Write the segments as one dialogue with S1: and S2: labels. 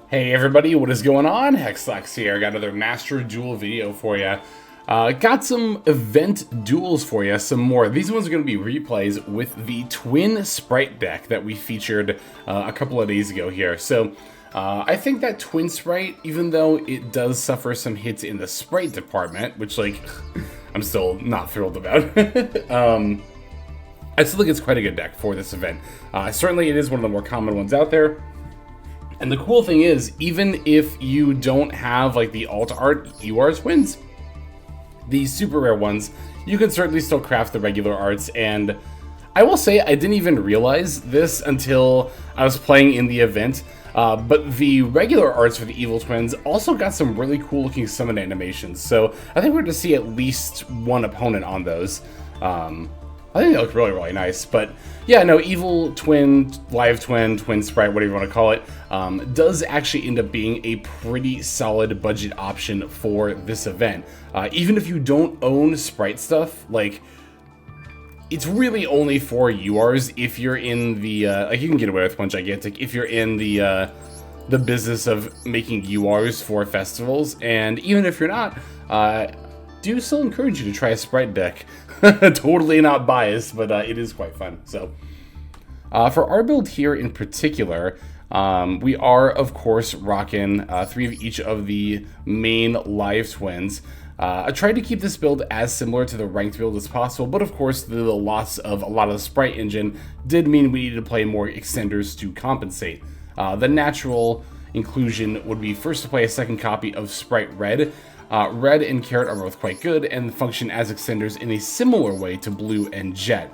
S1: Hey everybody, what is going on? Hexlax here. Got another Master Duel video for you. Got some event duels for you, some more. These ones are going to be replays with the twin sprite deck that we featured a couple of days ago here. So I think that twin sprite, even though it does suffer some hits in the sprite department, which like I'm still not thrilled about, I still think it's quite a good deck for this event. Certainly it is one of the more common ones out there. And the cool thing is, even if you don't have like the alt art UR twins, these super rare ones, you can certainly still craft the regular arts. And I will say I didn't even realize this until I was playing in the event, but the regular arts for the evil twins also got some really cool looking summon animations. So I think we're going to see at least one opponent on those. I think they look really, really nice. But yeah, no, evil twin, live twin, twin sprite, whatever you want to call it, does actually end up being a pretty solid budget option for this event. Even if you don't own sprite stuff, like, it's really only for URs if you're in the, like, you can get away with one gigantic if you're in the business of making URs for festivals. And even if you're not, do still encourage you to try a sprite deck. Totally not biased, but it is quite fun. So for our build here in particular, we are of course rocking 3 of each of the main live twins. I tried to keep this build as similar to the ranked build as possible, but of course the loss of a lot of the sprite engine did mean we needed to play more extenders to compensate. The natural inclusion would be first to play a second copy of Sprite Red. Red and Carrot are both quite good and function as extenders in a similar way to Blue and Jet.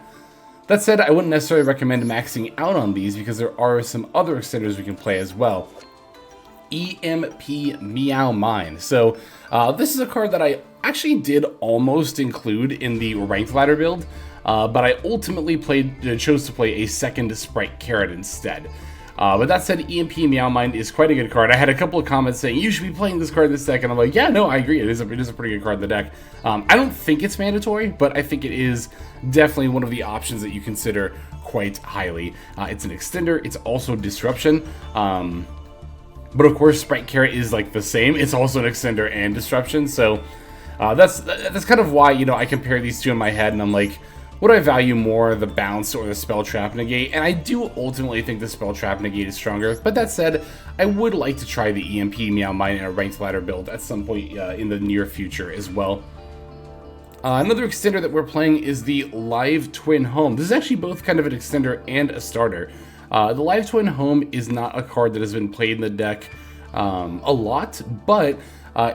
S1: That said, I wouldn't necessarily recommend maxing out on these because there are some other extenders we can play as well. EMP Meow Mine. So this is a card that I actually did almost include in the ranked ladder build, but I ultimately chose to play a second Sprite Carrot instead. But that said, EMP Meow Mine is quite a good card. I had a couple of comments saying, you should be playing this card this deck, and I'm like, yeah, no, I agree, it is a pretty good card in the deck. I don't think it's mandatory, but I think it is definitely one of the options that you consider quite highly. It's an extender, it's also disruption, but of course Sprite Carrot is like the same, it's also an extender and disruption, so that's kind of why, you know, I compare these two in my head, and I'm like, would I value more the bounce or the spell trap negate? And I do ultimately think the spell trap negate is stronger. But that said, I would like to try the EMP Meow Mine in a ranked ladder build at some point in the near future as well. Another extender that we're playing is the Live Twin Home. This is actually both kind of an extender and a starter. The Live Twin Home is not a card that has been played in the deck a lot, but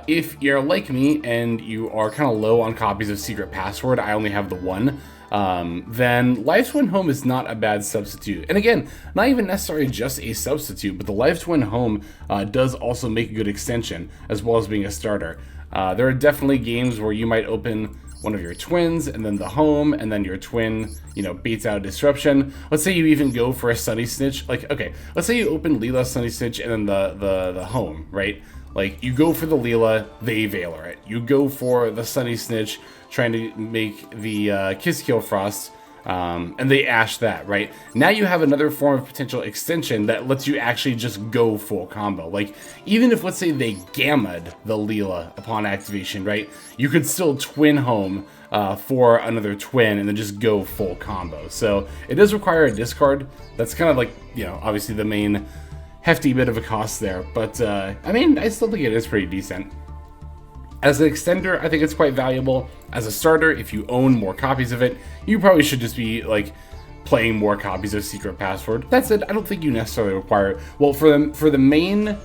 S1: if you're like me and you are kind of low on copies of Secret Password, I only have the one. Then Live Twin Home is not a bad substitute. And again, not even necessarily just a substitute, but the Live Twin Home does also make a good extension, as well as being a starter. There are definitely games where you might open one of your twins, and then the home, and then your twin, you know, baits out disruption. Let's say you even go for a Sunny Snitch. Like, okay, let's say you open Leela, Sunny Snitch, and then the home, right? Like, you go for the Leela, they Veiler it. You go for the Sunny Snitch, trying to make the Kiss Kill Frost, and they ash that, right? Now you have another form of potential extension that lets you actually just go full combo. Like, even if, let's say, they Gamma'd the Leela upon activation, right? You could still twin home for another twin and then just go full combo. So it does require a discard. That's kind of like, you know, obviously the main hefty bit of a cost there. But, I mean, I still think it is pretty decent. As an extender, I think it's quite valuable. As a starter, if you own more copies of it, you probably should just be, like, playing more copies of Secret Password. That said, I don't think you necessarily require it. Well, for the main,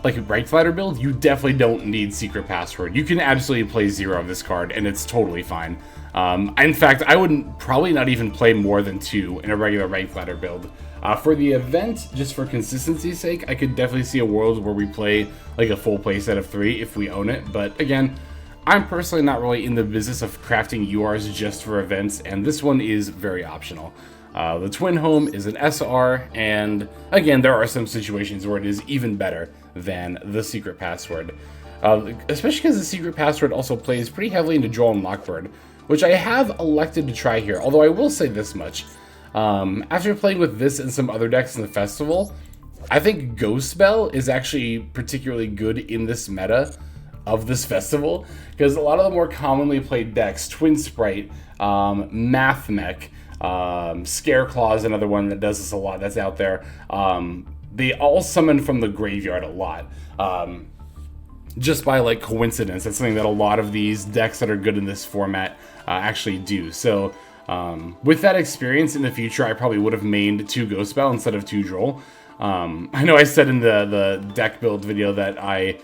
S1: like, ranked ladder build, you definitely don't need Secret Password. You can absolutely play 0 of this card, and it's totally fine. In fact, I would probably not even play more than 2 in a regular ranked ladder build. For the event, just for consistency's sake, I could definitely see a world where we play like a full play set of 3 if we own it. But again, I'm personally not really in the business of crafting URs just for events, and this one is very optional. The Twin Home is an SR, and again, there are some situations where it is even better than the Secret Password. Especially because the Secret Password also plays pretty heavily into Droll and Lockbird, which I have elected to try here, although I will say this much. After playing with this and some other decks in the festival, I think Ghost Bell is actually particularly good in this meta of this festival, because a lot of the more commonly played decks, Twin Sprite, Math Mech, Scareclaw is another one that does this a lot that's out there. They all summon from the graveyard a lot. Just by like coincidence, that's something that a lot of these decks that are good in this format actually do. So with that experience in the future, I probably would have mained 2 Ghost Bell instead of 2 Droll. I know I said in the deck build video that I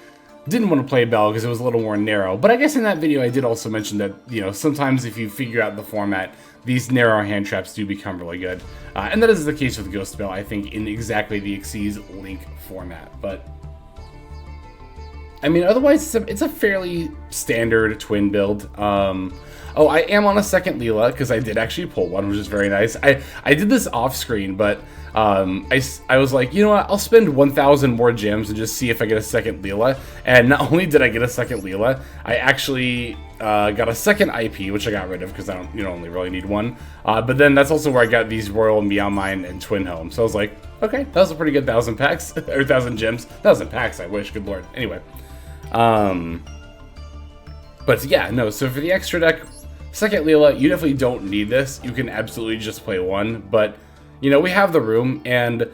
S1: didn't want to play Bell because it was a little more narrow, but I guess in that video I did also mention that, you know, sometimes if you figure out the format, these narrow hand traps do become really good. And that is the case with Ghost Bell, I think, in exactly the Xyz Link format. But I mean, otherwise, it's a fairly standard twin build. Oh, I am on a second Leela, because I did actually pull one, which is very nice. I did this off screen, but I was like, you know what, I'll spend 1,000 more gems and just see if I get a second Leela. And not only did I get a second Leela, I actually got a second IP, which I got rid of because I don't, only really need one. But then that's also where I got these Royal Meow Mine and Twin Home. So I was like, okay, that was a pretty good 1,000 packs, or 1,000 gems. 1,000 packs, I wish, good lord. Anyway. But yeah, no, so for the extra deck, second Leela, you definitely don't need this. You can absolutely just play one, but, we have the room, and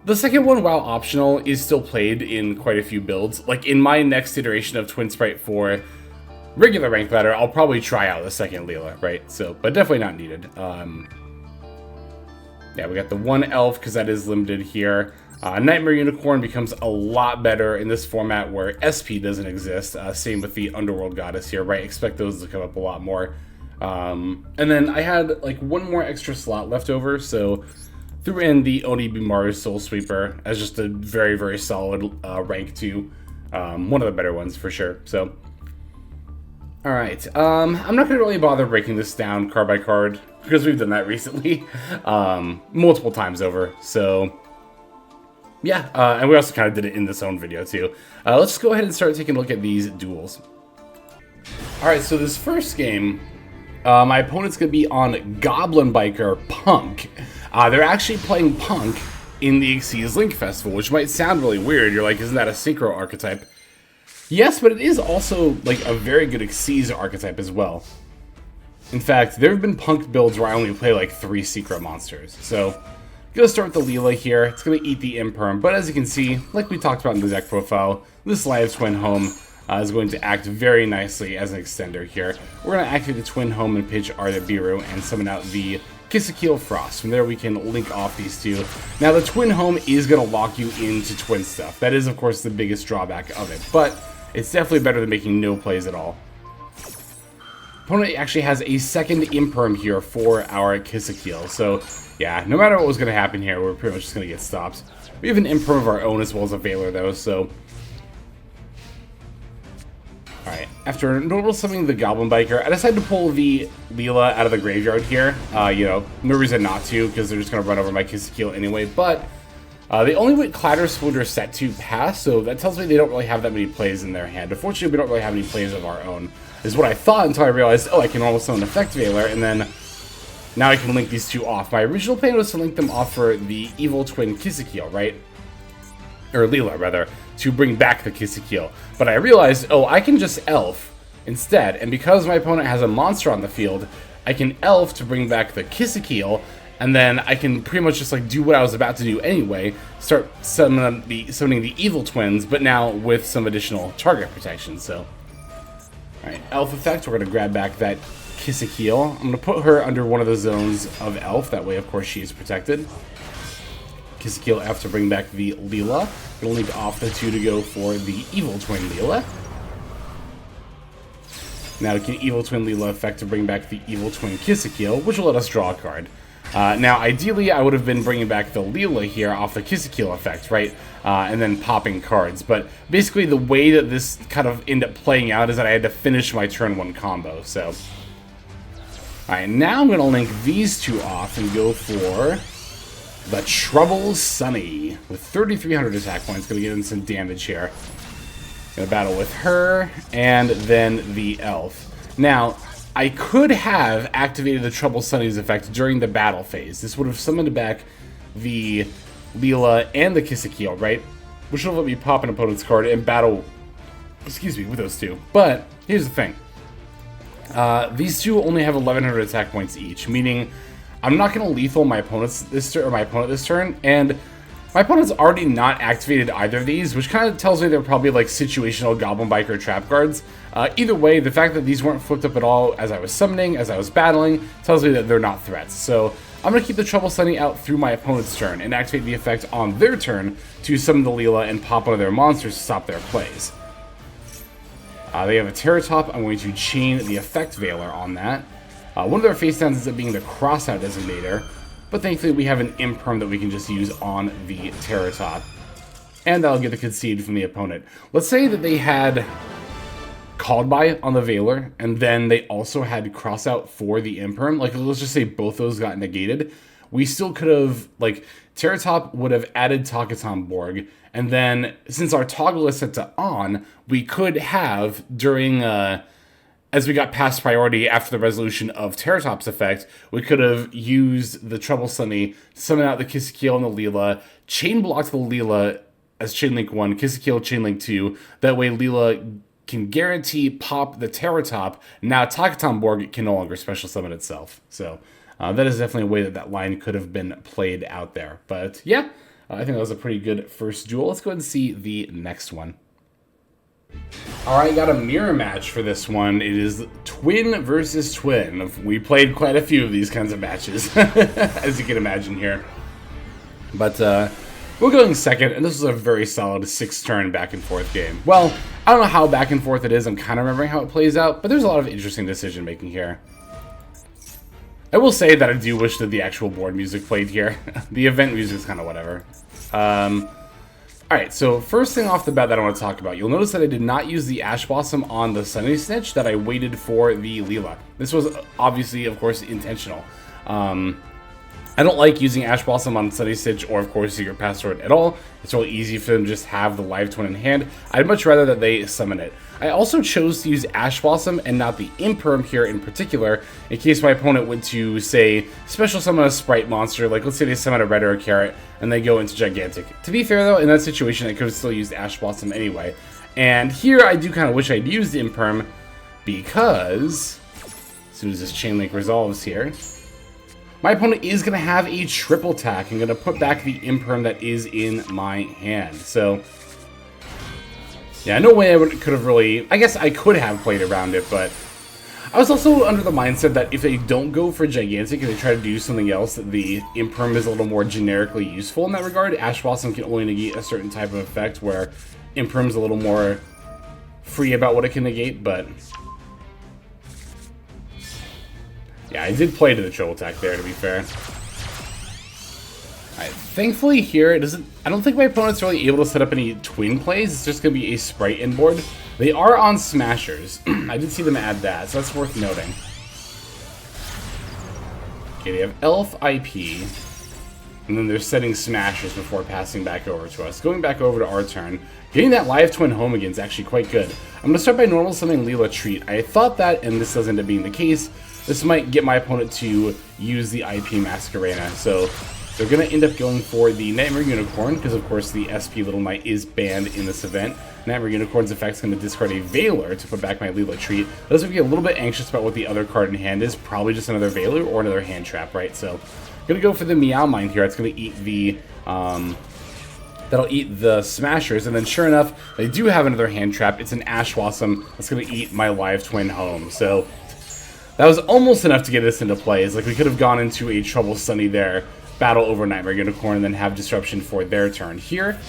S1: the second one, while optional, is still played in quite a few builds. Like, in my next iteration of Twin Sprite for regular rank ladder, I'll probably try out the second Leela, right? So, but definitely not needed. Yeah, we got the one elf, because that is limited here. Nightmare Unicorn becomes a lot better in this format where SP doesn't exist. Same with the Underworld Goddess here, right? Expect those to come up a lot more. And then I had like one more extra slot left over, so threw in the Oni Bimaru Soul Sweeper as just a very, very solid rank 2. One of the better ones for sure. So, alright. I'm not going to really bother breaking this down card by card, because we've done that recently multiple times over. So yeah, and we also kind of did it in this own video too. Let's just go ahead and start taking a look at these duels. Alright, so this first game, my opponent's going to be on Goblin Biker Punk. They're actually playing Punk in the Xyz Link Festival, which might sound really weird. You're like, isn't that a Synchro archetype? Yes, but it is also like a very good Xyz archetype as well. In fact, there have been Punk builds where I only play like 3 Synchro monsters. So gonna start with the Leela here. It's gonna eat the Imperm, but as you can see, like we talked about in the deck profile, this Live Twin Home is going to act very nicely as an extender here. We're gonna activate the Twin Home and pitch Ardabiru and summon out the Kisakeel Frost. From there we can link off these two. Now the Twin Home is gonna lock you into twin stuff. That is of course the biggest drawback of it, but it's definitely better than making no plays at all. Opponent actually has a second Imperm here for our Kisakeel, so yeah, no matter what was going to happen here, we're pretty much just going to get stopped. We have an Imperm of our own as well as a Veiler, though, so alright, after normal summoning the Goblin Biker, I decided to pull the Leela out of the graveyard here. No reason not to, because they're just going to run over my Kisakeel anyway, but they only went Clatter Splitter set to pass, so that tells me they don't really have that many plays in their hand. Unfortunately, we don't really have any plays of our own, is what I thought until I realized, oh, I can almost summon Effect Veiler, and then now I can link these two off. My original plan was to link them off for the Evil Twin Kisakeel, right? Or Leela, rather, to bring back the Kisakeel. But I realized, oh, I can just Elf instead, and because my opponent has a monster on the field, I can Elf to bring back the Kisakeel, and then I can pretty much just like do what I was about to do anyway, start summoning the Evil Twins, but now with some additional target protection, so. Alright, Elf effect, we're going to grab back that Kisakeel. I'm going to put her under one of the zones of Elf, that way of course she is protected. Kisakeel F to bring back the Leela. We'll link off the two to go for the Evil Twin Leela. Now we can Evil Twin Leela effect to bring back the Evil Twin Kisakeel, which will let us draw a card. Now, ideally, I would have been bringing back the Leela here off the Kisakeel effect, right? And then popping cards. But basically, the way that this kind of ended up playing out is that I had to finish my turn 1 combo, so. Alright, now I'm going to link these two off and go for the Trouble Sunny. With 3,300 attack points, going to get in some damage here. Going to battle with her, and then the Elf. Now, I could have activated the Trouble Sunny's effect during the battle phase. This would have summoned back the Leela, and the Kisakeel, right? Which will let me pop an opponent's card and battle, excuse me, with those two. But here's the thing. These two only have 1100 attack points each, meaning I'm not going to lethal my opponent this turn, and my opponent's already not activated either of these, which kind of tells me they're probably like situational Goblin Biker trap cards. Either way, the fact that these weren't flipped up at all as I was summoning, as I was battling, tells me that they're not threats. So I'm going to keep the Trouble Sunny out through my opponent's turn and activate the effect on their turn to summon the Leela and pop one of their monsters to stop their plays. They have a Terratop. I'm going to chain the effect Veiler on that. One of their face downs ends up being the Crossout Designator, but thankfully we have an Imperm that we can just use on the Terratop. And that'll get the concede from the opponent. Let's say that they had Called By on the Veiler, and then they also had Crossout for the Imperm. Like, let's just say both those got negated. We still could have, like, Terratop would have added Takaton Borg, and then, since our toggle is set to on, we could have, during, as we got past priority after the resolution of Terratop's effect, we could have used the Trouble Sunny, summon out the Kisakeel and the Leela, chain block the Leela as Chainlink 1, Kisakeel Chainlink 2, that way Leela can guarantee pop the Terratop. Now Takaton Borg can no longer special summon itself. So that is definitely a way that that line could have been played out there. But yeah, I think that was a pretty good first duel. Let's go ahead and see the next one. Alright, got a mirror match for this one. It is twin versus twin. We played quite a few of these kinds of matches, as you can imagine here. But we're going second, and this is a very solid 6-turn back and forth game. Well, I don't know how back and forth it is. I'm kind of remembering how it plays out, but there's a lot of interesting decision making here. I will say that I do wish that the actual board music played here. The event music is kind of whatever. Alright, so first thing off the bat that I want to talk about. You'll notice that I did not use the Ash Blossom on the Sunny Snitch, that I waited for the Leela. This was obviously, of course, intentional. I don't like using Ash Blossom on Sunny Stitch or, of course, Secret Password at all. It's really easy for them to just have the live twin in hand. I'd much rather that they summon it. I also chose to use Ash Blossom and not the Imperm here in particular, in case my opponent went to, say, special summon a Sprite monster, like let's say they summon a Red or a Carrot, and they go into Gigantic. To be fair, though, in that situation, I could have still used Ash Blossom anyway. And here, I do kind of wish I'd used Imperm, because as soon as this Chain Link resolves here, my opponent is going to have a triple attack. I'm going to put back the Imperm that is in my hand. So, yeah, no way I could have really... I guess I could have played around it, but I was also under the mindset that if they don't go for Gigantic and they try to do something else, that the Imperm is a little more generically useful in that regard. Ash Blossom can only negate a certain type of effect, where Imperm's a little more free about what it can negate, but... yeah, I did play to the triple attack there, to be fair. Alright, thankfully here, I don't think my opponent's really able to set up any twin plays. It's just going to be a Sprite inboard. They are on Smashers. I did see them add that, so that's worth noting. Okay, they have Elf IP, and then they're setting Smashers before passing back over to us. Going back over to our turn, getting that live twin home again is actually quite good. I'm going to start by normal summoning Leela Treat. I thought that, and this does end up being the case, this might get my opponent to use the IP Masquerena. So they're going to end up going for the Nightmare Unicorn, because of course the SP Little Knight is banned in this event. Nightmare Unicorn's effect is going to discard a Veiler to put back my Leela Treat. Those would be a little bit anxious about what the other card in hand is. Probably just another Veiler or another hand trap, right? So I'm going to go for the Meow Mine here. It's going to eat the... that'll eat the Smashers, and then sure enough, they do have another hand trap. It's an Ash Blossom that's going to eat my live twin home. So that was almost enough to get this into play. It's like we could have gone into a Trouble Sunny there, battle over Nightmare Unicorn, and then have Disruption for their turn. Here,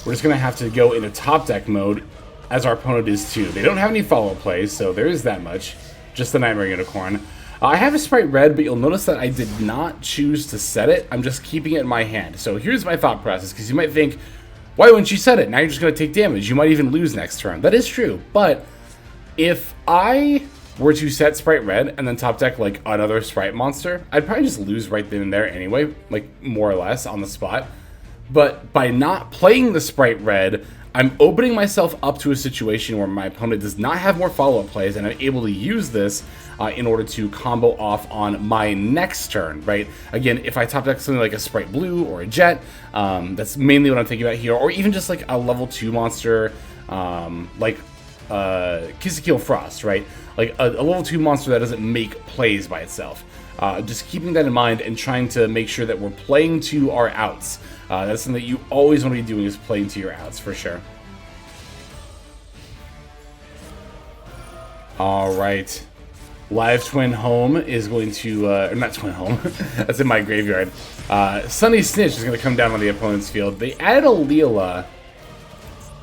S1: we're just going to have to go into top deck mode, as our opponent is too. They don't have any follow plays, so there is that much. Just the Nightmare Unicorn. I have a Sprite Red, but you'll notice that I did not choose to set it. I'm just keeping it in my hand. So here's my thought process, because you might think, why wouldn't you set it? Now you're just going to take damage. You might even lose next turn. That is true, but if I were to set Sprite Red and then top deck like another Sprite monster, I'd probably just lose right then and there anyway, like more or less on the spot. But by not playing the Sprite Red, I'm opening myself up to a situation where my opponent does not have more follow-up plays, and I'm able to use this in order to combo off on my next turn, right? Again, if I top deck something like a Sprite Blue or a Jet, that's mainly what I'm thinking about here, or even just like a level 2 monster, like Kissekil Frost, right? Like a level 2 monster that doesn't make plays by itself. Just keeping that in mind and trying to make sure that we're playing to our outs. That's something that you always want to be doing, is playing to your outs, for sure. Alright. Live Twin Home is going to, or not Twin Home, that's in my graveyard. Sunny Snitch is going to come down on the opponent's field. They added a Leela,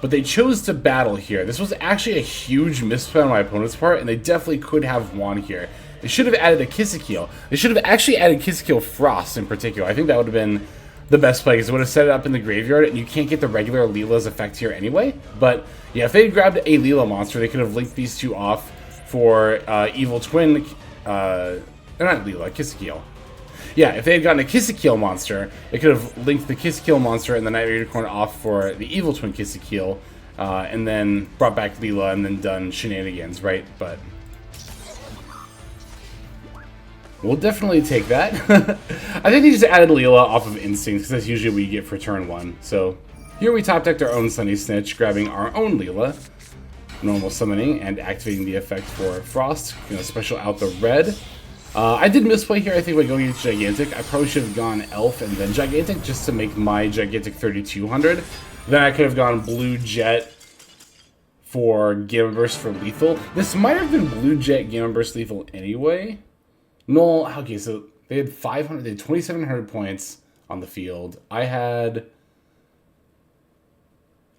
S1: but they chose to battle here. This was actually a huge misplay on my opponent's part, and they definitely could have won here. They should have added a Kissekil. They should have actually added Kissekil Frost in particular. I think that would have been the best play, because it would have set it up in the graveyard, and you can't get the regular Leela's effect here anyway. But yeah, if they had grabbed a Leela monster, they could have linked these two off for Evil Twin, not Leela, Kissekil. Yeah, if they had gotten a Kissekil monster, they could have linked the Kissekil monster and the Nightmare Unicorn off for the Evil Twin Kissekil, and then brought back Leela and then done shenanigans, right? But we'll definitely take that. I think they just added Leela off of Instinct, because that's usually what you get for turn 1. So here we top decked our own Sunny Snitch, grabbing our own Leela, normal summoning, and activating the effect for Frost. Gonna special out the red. I did misplay here, I think, by going into Gigantic. I probably should have gone Elf and then Gigantic, just to make my Gigantic 3200. Then I could have gone Blue Jet for Gamma Burst for lethal. This might have been Blue Jet Gamma Burst lethal anyway. No, okay, so they had 500, they had 2,700 points on the field. I had,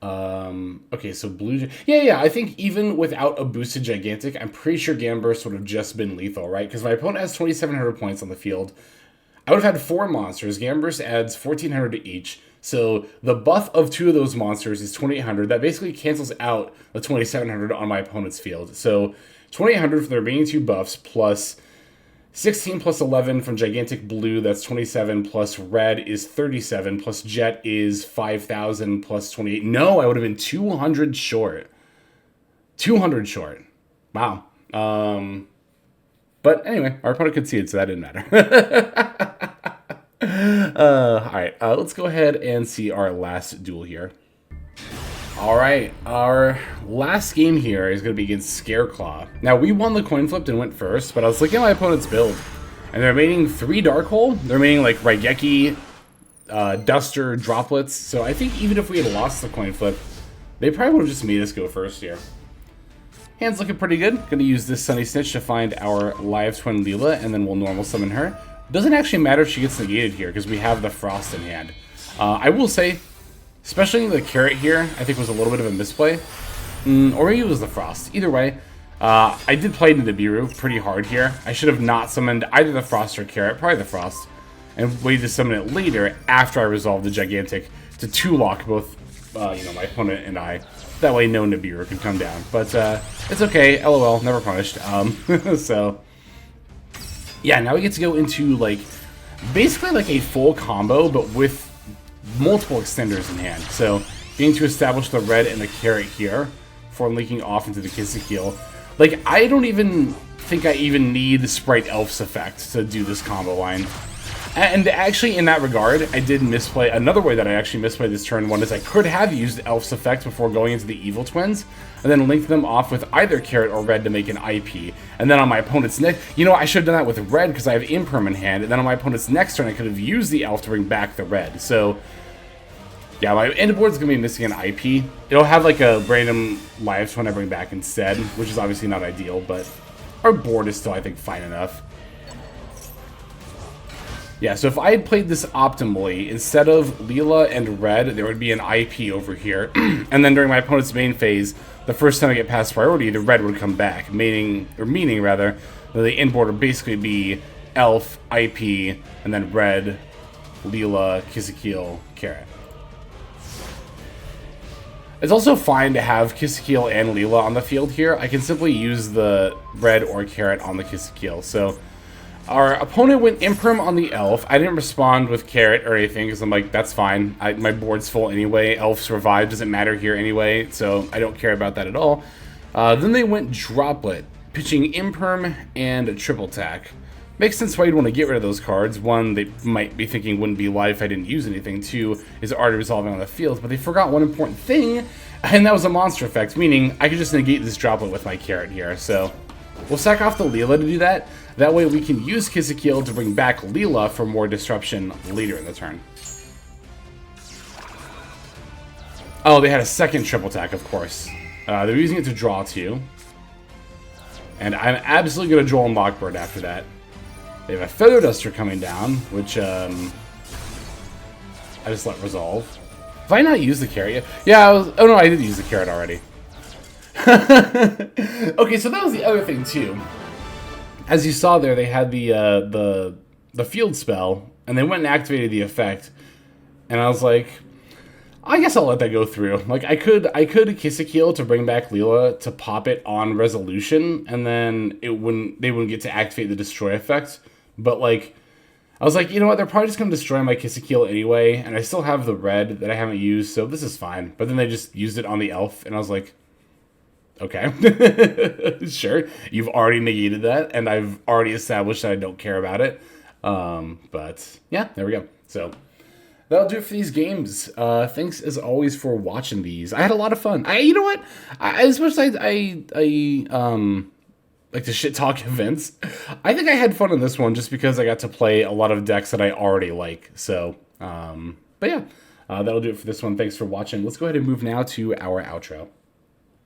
S1: okay, so Blue, yeah, I think even without a boosted Gigantic, I'm pretty sure Gamma Burst would have just been lethal, right? Because my opponent has 2,700 points on the field. I would have had 4 monsters. Gamma Burst adds 1,400 to each. So the buff of 2 of those monsters is 2,800. That basically cancels out the 2,700 on my opponent's field. So 2,800 for the remaining 2 buffs, plus 16 plus 11 from Gigantic Blue, that's 27, plus Red is 37, plus Jet is 5,000, plus 28. No, I would have been 200 short. 200 short. Wow. But anyway, our opponent conceded, so that didn't matter. Alright, let's go ahead and see our last duel here. Alright, our last game here is going to be against Scareclaw. Now, we won the coin flip and went first, but I was looking at my opponent's build, and they're remaining 3 Dark Hole. They're remaining like Raigeki, Duster, Droplets, so I think even if we had lost the coin flip, they probably would have just made us go first here. Hand's looking pretty good. Going to use this Sunny Snitch to find our Live Twin Leela, and then we'll normal summon her. Doesn't actually matter if she gets negated here, because we have the Frost in hand. I will say, especially the Carrot here, I think was a little bit of a misplay. Or maybe it was the Frost. Either way, I did play into the Nibiru pretty hard here. I should have not summoned either the Frost or Carrot, probably the Frost, and waited to summon it later after I resolved the Gigantic to 2-lock both, you know, my opponent and I. That way no Nibiru could come down. But it's okay, LOL, never punished. So yeah, now we get to go into like basically like a full combo, but with multiple extenders in hand. So being to establish the Red and the Carrot here before linking off into the Kissekil. Like, I don't even think I even need the Sprite Elf's effect to do this combo line. And actually, in that regard, I did misplay. Another way that I actually misplayed this turn 1 is I could have used Elf's effect before going into the Evil Twins, and then linked them off with either Carrot or Red to make an IP. And then on my opponent's next, you know, I should have done that with Red because I have Imperm in hand, and then on my opponent's next turn, I could have used the Elf to bring back the Red. So yeah, my end board's gonna be missing an IP. It'll have like a random Live Twin I bring back instead, which is obviously not ideal, but our board is still, I think, fine enough. Yeah, so if I had played this optimally, instead of Leela and Red, there would be an IP over here. And then during my opponent's main phase, the first time I get past priority, the Red would come back, meaning rather, that the end board would basically be Elf, IP, and then Red, Leela, Kissekil, Carrot. It's also fine to have Kissekil and Leela on the field here. I can simply use the Red or Carrot on the Kissekil. So Our opponent went Imperm on the Elf. I didn't respond with Carrot or anything because I'm like, that's fine. My board's full anyway. Elf's Revive doesn't matter here anyway, so I don't care about that at all. Then they went Droplet, pitching Imperm and a Triple Tack. Makes sense why you'd want to get rid of those cards. One, they might be thinking wouldn't be life, I didn't use anything. Two, is already resolving on the field, but they forgot one important thing, and that was a monster effect, meaning I could just negate this Droplet with my Carrot here. So we'll sack off the Leela to do that. That way we can use Kiss-a-Kill to bring back Leela for more disruption later in the turn. Oh, they had a second Triple Tack, of course. They're using it to draw 2. And I'm absolutely going to draw on Lockbird after that. They have a Feather Duster coming down, which I just let resolve. Have I not used the Carrot yet? Yeah, oh no, I did use the Carrot already. Okay, so that was the other thing too. As you saw there, they had the field spell, and they went and activated the effect. And I was like, I guess I'll let that go through. Like I could Kiss-a-Kill to bring back Leela to pop it on resolution, and then they wouldn't get to activate the destroy effect. But like, I was like, you know what? They're probably just gonna destroy my Kiss-a-Kill anyway, and I still have the red that I haven't used, so this is fine. But then they just used it on the Elf, and I was like, okay, sure. You've already negated that, and I've already established that I don't care about it. But yeah, there we go. So that'll do it for these games. Thanks as always for watching these. I had a lot of fun. You know what? As much as I like to shit talk events, I think I had fun in this one just because I got to play a lot of decks that I already like. So, but yeah, that'll do it for this one. Thanks for watching. Let's go ahead and move now to our outro.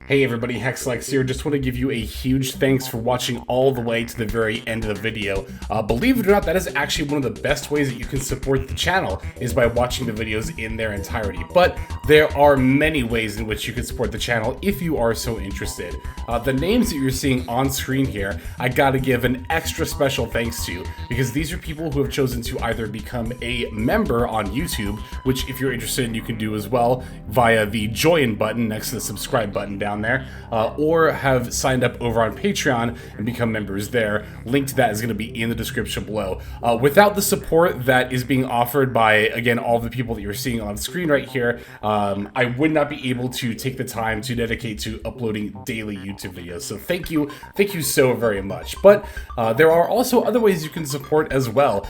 S1: Hey everybody, Hexlex here. Just want to give you a huge thanks for watching all the way to the very end of the video. Believe it or not, that is actually one of the best ways that you can support the channel, is by watching the videos in their entirety. But there are many ways in which you can support the channel if you are so interested. The names that you're seeing on screen here, I gotta give an extra special thanks to, because these are people who have chosen to either become a member on YouTube, which if you're interested you can do as well via the join button next to the subscribe button down there, or have signed up over on Patreon and become members there. Link to that is going to be in the description below. Without the support that is being offered by, again, all the people that you're seeing on screen right here, I would not be able to take the time to dedicate to uploading daily YouTube videos. So thank you so very much. But there are also other ways you can support as well.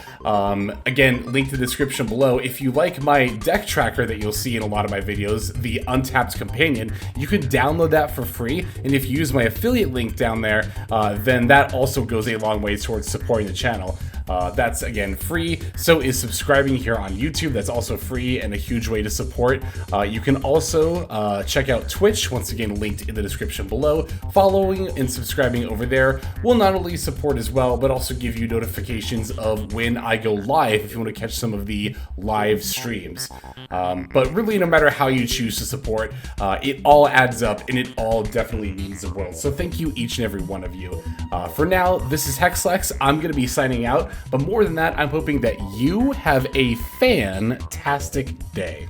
S1: Again, link to the description below. If you like my deck tracker that you'll see in a lot of my videos, the Untapped Companion, you can download that for free, and if you use my affiliate link down there, then that also goes a long way towards supporting the channel. That's, again, free. So is subscribing here on YouTube. That's also free and a huge way to support. You can also check out Twitch, once again linked in the description below. Following and subscribing over there will not only support as well, but also give you notifications of when I go live if you want to catch some of the live streams. But really, no matter how you choose to support, it all adds up, and it all definitely means the world. So thank you, each and every one of you. For now, this is Hexlex. I'm going to be signing out. But more than that, I'm hoping that you have a fantastic day.